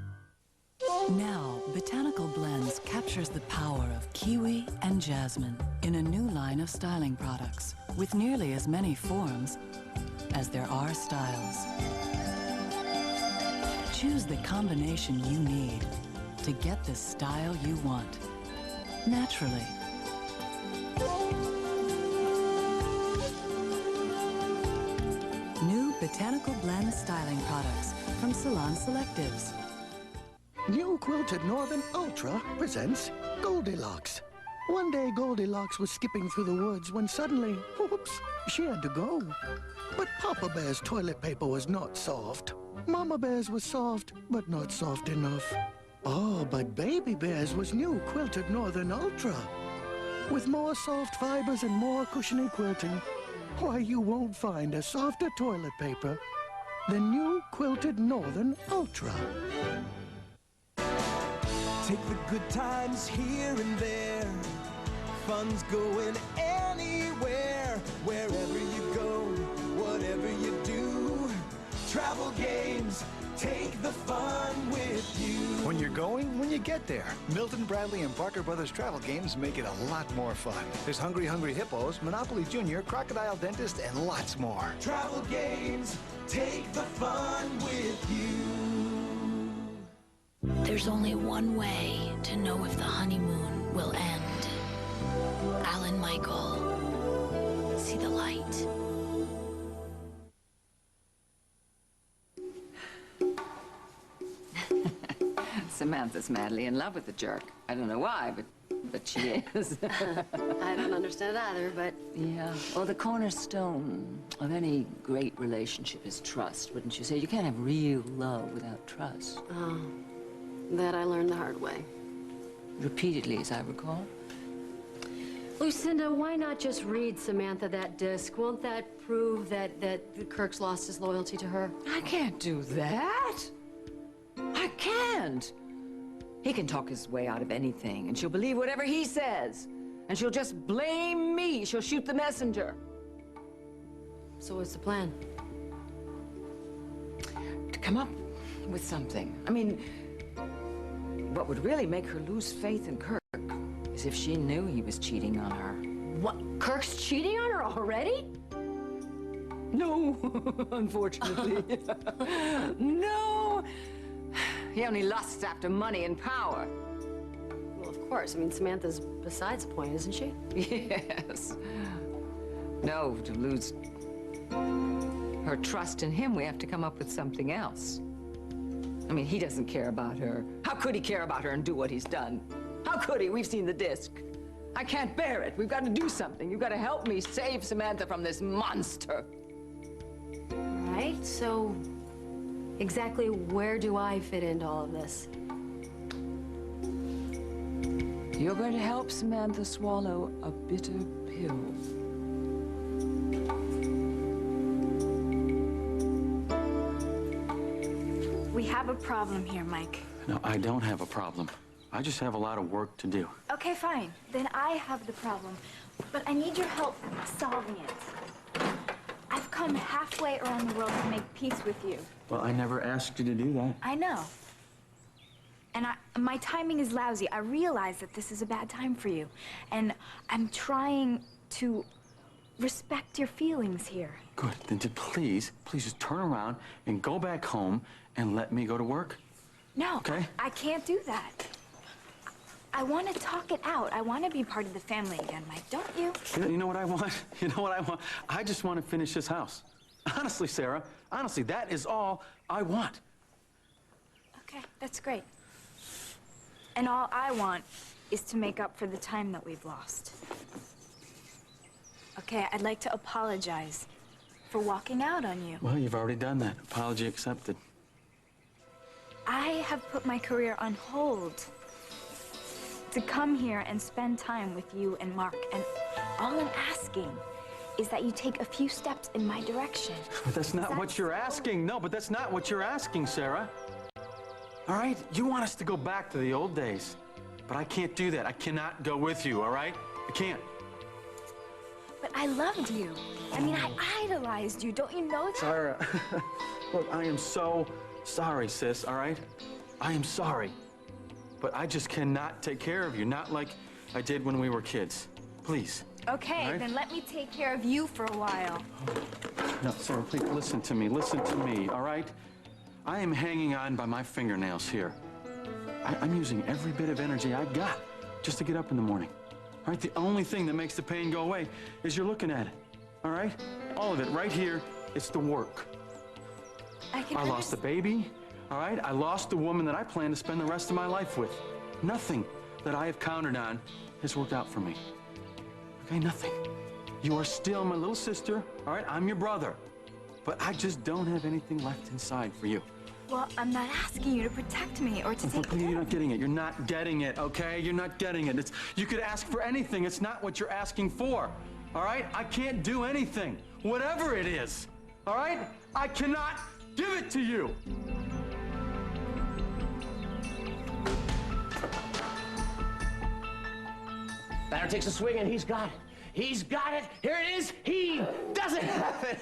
Now, Botanical Blends captures the power of kiwi and jasmine in a new line of styling products with nearly as many forms as there are styles. Choose the combination you need to get the style you want, naturally. New Botanical Blend styling products from Salon Selectives. New Quilted Northern Ultra presents Goldilocks. One day Goldilocks was skipping through the woods when suddenly, whoops, she had to go. But Papa Bear's toilet paper was not soft. Mama Bear's was soft, but not soft enough. Oh, but Baby Bear's was new Quilted Northern Ultra. With more soft fibers and more cushiony quilting, why, you won't find a softer toilet paper than new Quilted Northern Ultra. Take the good times here and there. Fun's going anywhere. Wherever you go, whatever you do. Travel games, take the fun with you. When you're going, when you get there. Milton Bradley and Parker Brothers Travel Games make it a lot more fun. There's Hungry Hungry Hippos, Monopoly Junior, Crocodile Dentist, and lots more. Travel games, take the fun with you. There's only one way to know if the honeymoon will end. Alan Michael, see the light. Samantha's madly in love with the jerk. I don't know why, but she is. I don't understand it either, but... Yeah. Well, the cornerstone of any great relationship is trust, wouldn't you say? You can't have real love without trust. Oh, that I learned the hard way. Repeatedly, as I recall. Lucinda, why not just read Samantha that disc? Won't that prove that Kirk's lost his loyalty to her? I can't do that. I can't. He can talk his way out of anything, and she'll believe whatever he says. And she'll just blame me. She'll shoot the messenger. So what's the plan? To come up with something. I mean, what would really make her lose faith in Kirk is if she knew he was cheating on her. What? Kirk's cheating on her already? No, unfortunately. No. He only lusts after money and power. Well, of course. I mean, Samantha's besides the point, isn't she? Yes. No, to lose her trust in him, we have to come up with something else. I mean, he doesn't care about her. How could he care about her and do what he's done? How could he? We've seen the disc. I can't bear it. We've got to do something. You've got to help me save Samantha from this monster. Right, so exactly where do I fit into all of this? You're going to help Samantha swallow a bitter pill. We have a problem here, Mike. No, I don't have a problem. I just have a lot of work to do. Okay, fine. Then I have the problem. But I need your help solving it. I've come halfway around the world to make peace with you. Well, I never asked you to do that. I know. And my timing is lousy. I realize that this is a bad time for you. And I'm trying to respect your feelings here. Good. Then please just turn around and go back home and let me go to work. No, okay? I can't do that. I want to talk it out. I want to be part of the family again, Mike, don't you? You know what I want? You know what I want? I just want to finish this house. Honestly, Sarah, honestly, that is all I want. Okay, that's great. And all I want is to make up for the time that we've lost. Okay, I'd like to apologize for walking out on you. Well, you've already done that. Apology accepted. I have put my career on hold to come here and spend time with you and Mark. And all I'm asking is that you take a few steps in my direction. But that's not what you're asking. No, but that's not what you're asking, Sarah. All right? You want us to go back to the old days. But I can't do that. I cannot go with you, all right? I can't. But I loved you. I mean, I idolized you. Don't you know that? Sarah, look, I am so sorry, sis, all right? I am sorry. But I just cannot take care of you, not like I did when we were kids. Please. Okay, right? then let me take care of you for a while. No, Sarah, please listen to me, all right? I am hanging on by my fingernails here. I'm using every bit of energy I got just to get up in the morning. All right, the only thing that makes the pain go away is you're looking at it. All right? All of it right here, it's the work. I lost the baby, all right? I lost the woman that I plan to spend the rest of my life with. Nothing that I have counted on has worked out for me. Okay, nothing. You are still my little sister, all right? I'm your brother. But I just don't have anything left inside for you. Well, I'm not asking you to protect me or to take care. You're not getting it. You're not getting it, okay? You're not getting it. You could ask for anything. It's not what you're asking for, all right? I can't do anything, whatever it is, all right? I cannot give it to you. Batter takes a swing, and he's got it. He's got it. Here it is. He doesn't have it.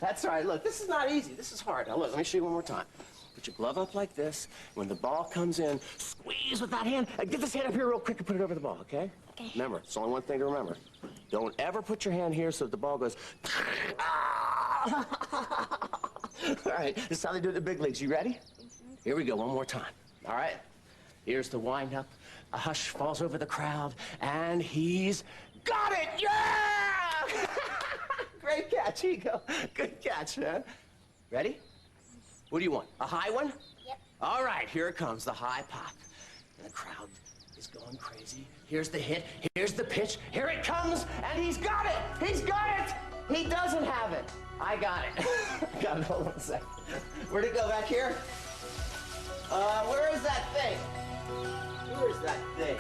That's right. Look, this is not easy. This is hard. Now, look, let me show you one more time. Put your glove up like this. When the ball comes in, squeeze with that hand. Get this hand up here real quick and put it over the ball, okay? Okay. Remember, it's only one thing to remember. Don't ever put your hand here so that the ball goes... All right, this is how they do it in the big leagues. You ready? Here we go, one more time. All right? Here's the wind-up. A hush falls over the crowd, and he's got it! Yeah! Great catch, here you go. Good catch, man. Ready? What do you want? A high one? Yep. All right, here it comes, the high pop. And the crowd is going crazy. Here's the hit, here's the pitch, here it comes, and he's got it! He's got it! He doesn't have it. I got it. Got it, hold on a second. Where'd it go, back here? Where is that thing? Where's that thing?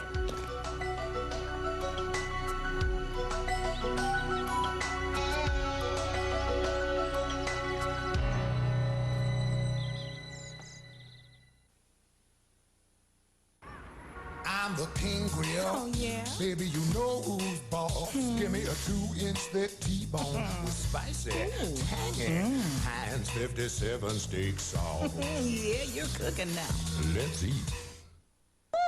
I'm the king grill. Oh, yeah? Baby, you know who's boss. Give me a 2-inch thick T-bone with spicy, tangy, Heinz 57 steak sauce. Yeah, you're cooking now. Let's eat.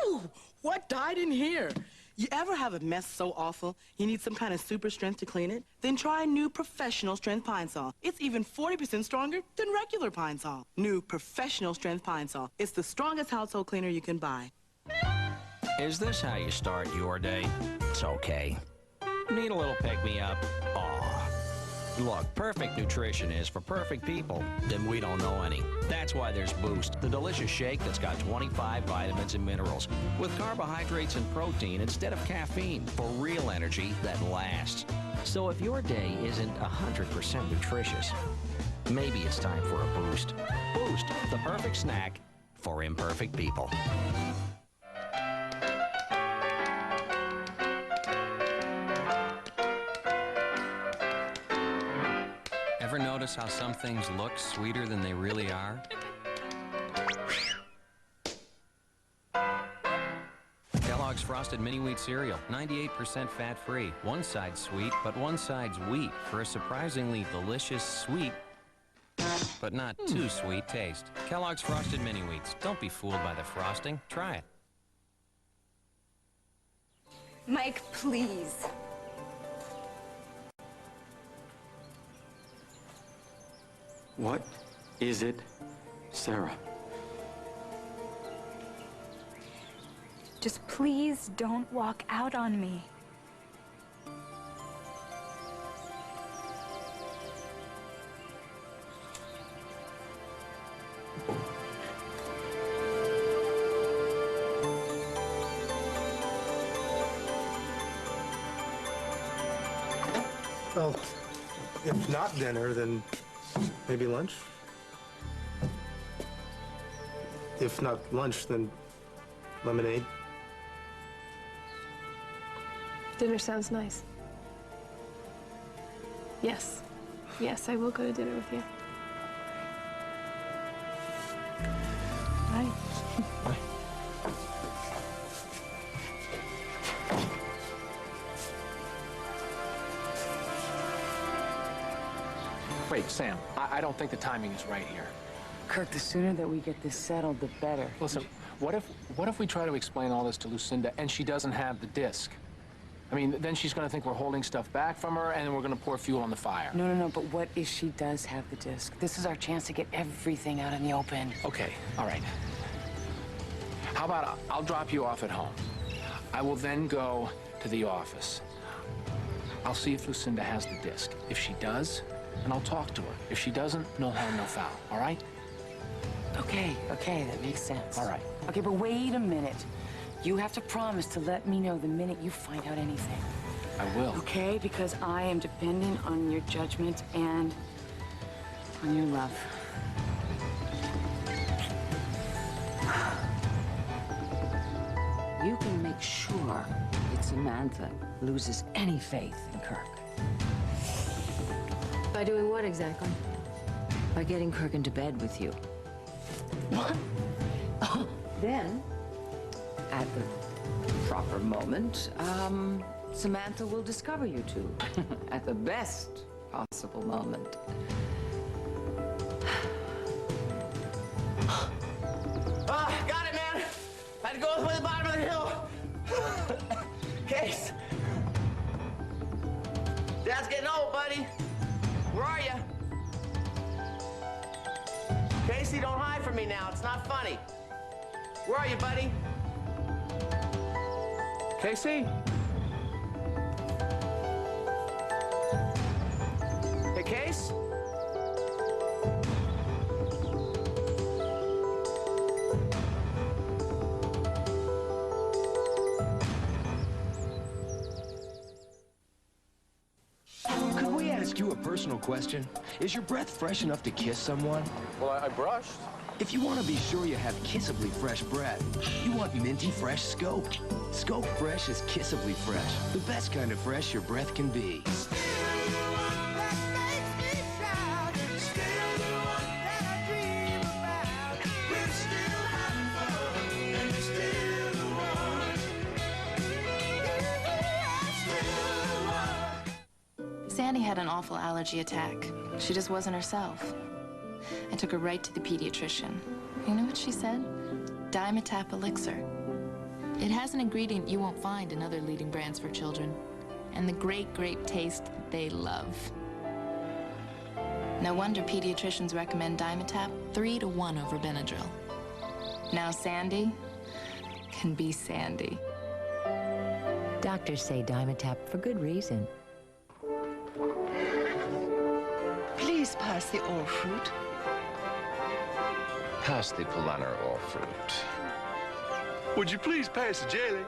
Ooh, what died in here? You ever have a mess so awful you need some kind of super strength to clean it? Then try new Professional Strength Pine Sol. It's even 40% stronger than regular Pine Sol. New Professional Strength Pine Sol. It's the strongest household cleaner you can buy. Is this how you start your day? It's okay. Need a little pick-me-up? Aw. Look, perfect nutrition is for perfect people. Then we don't know any. That's why there's Boost, the delicious shake that's got 25 vitamins and minerals, with carbohydrates and protein instead of caffeine, for real energy that lasts. So if your day isn't 100% nutritious, maybe it's time for a Boost. Boost, the perfect snack for imperfect people. Ever notice how some things look sweeter than they really are? Kellogg's Frosted Mini Wheat Cereal, 98% fat-free. One side's sweet, but one side's wheat for a surprisingly delicious sweet, but not too sweet taste. Kellogg's Frosted Mini Wheats. Don't be fooled by the frosting. Try it. Mike, please. What is it, Sarah? Just please don't walk out on me. Well, if not dinner, then maybe lunch? If not lunch, then lemonade. Dinner sounds nice. Yes. Yes, I will go to dinner with you. Bye. Bye. Wait, Sam, I don't think the timing is right here. Kirk, the sooner that we get this settled, the better. Listen, what if we try to explain all this to Lucinda and she doesn't have the disc? I mean, then she's gonna think we're holding stuff back from her, and then we're gonna pour fuel on the fire. No, but what if she does have the disc? This is our chance to get everything out in the open. Okay, all right. How about I'll drop you off at home. I will then go to the office. I'll see if Lucinda has the disc. If she does, then I'll talk to her. If she doesn't, no harm, no foul, all right? Okay, that makes sense. All right. Okay, but wait a minute. You have to promise to let me know the minute you find out anything. I will. Okay, because I am depending on your judgment and on your love. You can make sure that Samantha loses any faith in Kirk. By doing what exactly? By getting Kirk into bed with you. What? Then, at the proper moment, Samantha will discover you two at the best possible moment. Got it, man. I had to go all the way to the bottom of the hill. Case. Dad's getting old, buddy. Where are you? Casey, don't hide from me now. It's not funny. Where are you, buddy? Casey? Hey, Case? Could we ask you a personal question? Is your breath fresh enough to kiss someone? Well, I brushed. If you want to be sure you have kissably fresh breath, you want minty fresh Scope. Scope Fresh is kissably fresh. The best kind of fresh your breath can be. Sandy had an awful allergy attack. She just wasn't herself. I took her right to the pediatrician. You know what she said? Dimetap elixir. It has an ingredient you won't find in other leading brands for children, and the great grape taste they love. No wonder pediatricians recommend Dimetap 3-to-1 over Benadryl. Now Sandy can be Sandy. Doctors say Dimetap for good reason. Please pass the all fruit. Pass the Polaner all fruit. Would you please pass the jelly?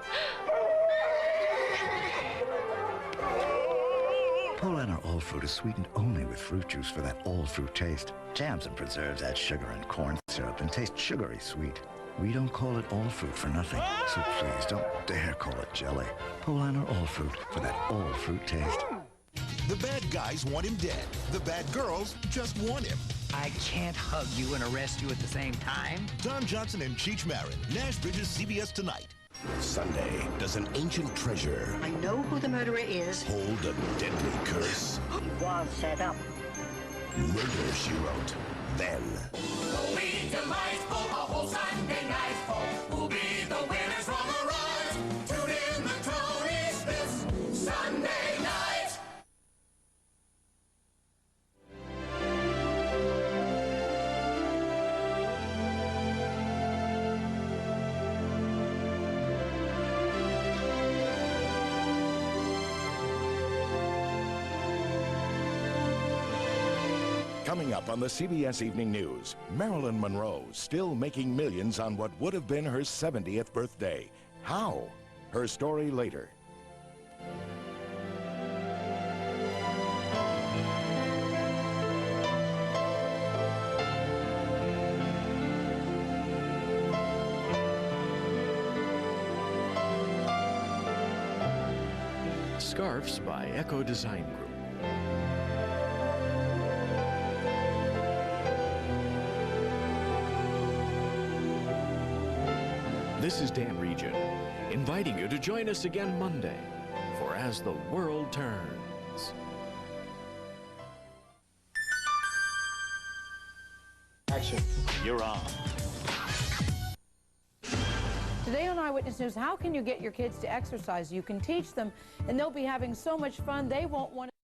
Polaner all fruit is sweetened only with fruit juice for that all fruit taste. Jams and preserves add sugar and corn syrup and taste sugary sweet. We don't call it all fruit for nothing, so please don't dare call it jelly. Polaner all fruit for that all fruit taste. The bad guys want him dead. The bad girls just want him. I can't hug you and arrest you at the same time. Don Johnson and Cheech Marin. Nash Bridges, CBS Tonight. Sunday, does an ancient treasure I know who the murderer is. hold a deadly curse? He was set up. Murder, She Wrote. Then, We delight for a whole Sunday night for who'll be the winners from the rise. Tune in the Tonys this Sunday night. coming up on the CBS Evening News, Marilyn Monroe still making millions on what would have been her 70th birthday. How? Her story later. Scarves by Echo Design Group. This is Dan Regent, inviting you to join us again Monday for As the World Turns. Action. You're on. Today on Eyewitness News, how can you get your kids to exercise? You can teach them, and they'll be having so much fun they won't want to...